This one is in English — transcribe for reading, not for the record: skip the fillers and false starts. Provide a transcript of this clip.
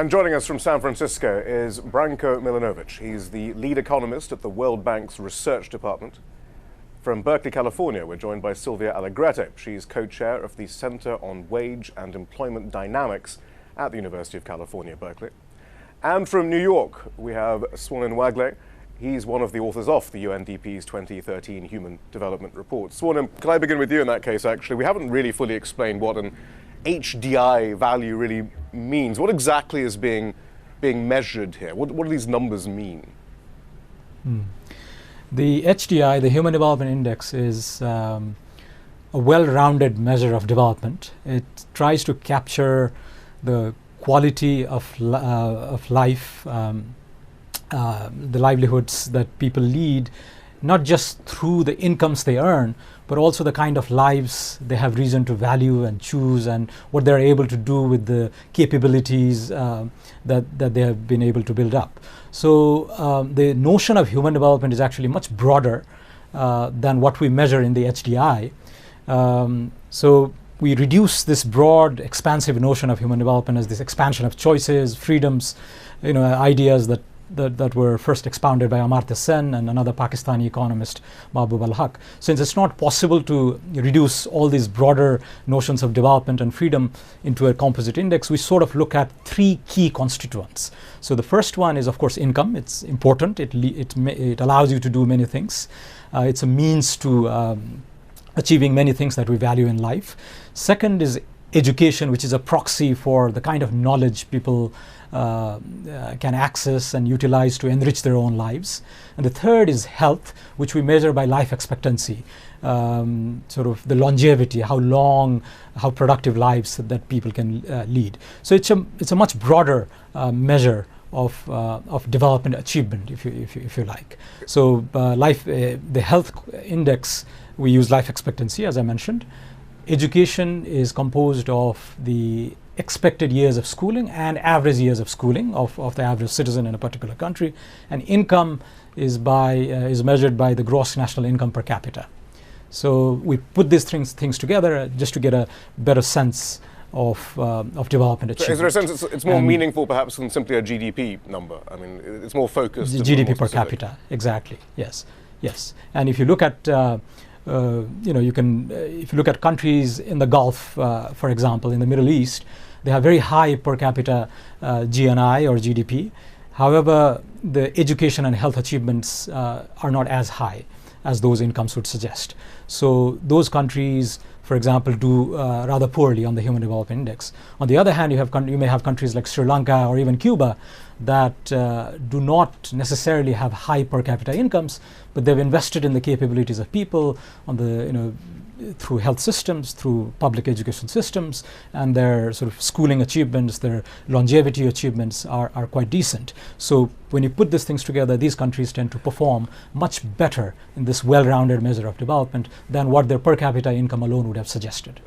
And joining us from San Francisco is Branko Milanovic. He's the lead economist at the World Bank's Research Department. From Berkeley, California, we're joined by Silvia Allegretto. She's co-chair of the Center on Wage and Employment Dynamics at the University of California, Berkeley. And from New York, we have Swarnim Wagle. He's one of the authors of the UNDP's 2013 Human Development Report. Swarnim, can I begin with you in that case, actually? We haven't really fully explained what an HDI value really means. What exactly is being measured here? What do these numbers mean? The HDI, the Human Development Index, is a well-rounded measure of development. It tries to capture the quality of life, the livelihoods that people lead, not just through the incomes they earn, but also the kind of lives they have reason to value and choose, and what they're able to do with the capabilities that they have been able to build up. So the notion of human development is actually much broader than what we measure in the HDI. So we reduce this broad, expansive notion of human development as this expansion of choices, freedoms, ideas that were first expounded by Amartya Sen and another Pakistani economist, Mahbub al-Haq. Since it's not possible to reduce all these broader notions of development and freedom into a composite index, we sort of look at three key constituents. So the first one is, of course, income. It's important. It allows you to do many things. It's a means to achieving many things that we value in life. Second is education, which is a proxy for the kind of knowledge people can access and utilize to enrich their own lives. And the third is health, which we measure by life expectancy, sort of the longevity, how productive lives that people can lead. So it's a much broader measure of development achievement, if you like. So the health index, we use life expectancy, as I mentioned. Education is composed of the expected years of schooling and average years of schooling of the average citizen in a particular country, and income is measured by the gross national income per capita. So we put these things together just to get a better sense of development achievement. So is there a sense it's more meaningful perhaps than simply a GDP number? I mean, it's more focused. The GDP per capita, exactly. Yes. And if you look at if you look at countries in the Gulf, for example, in the Middle East, they have very high per capita GNI or GDP. However, the education and health achievements are not as high as those incomes would suggest. So those countries, for example, do rather poorly on the Human Development Index. On the other hand, you may have countries like Sri Lanka or even Cuba that do not necessarily have high per capita incomes, but they've invested in the capabilities of people through health systems, through public education systems, and their sort of schooling achievements, their longevity achievements are quite decent. So when you put these things together, these countries tend to perform much better in this well-rounded measure of development than what their per capita income alone would have suggested.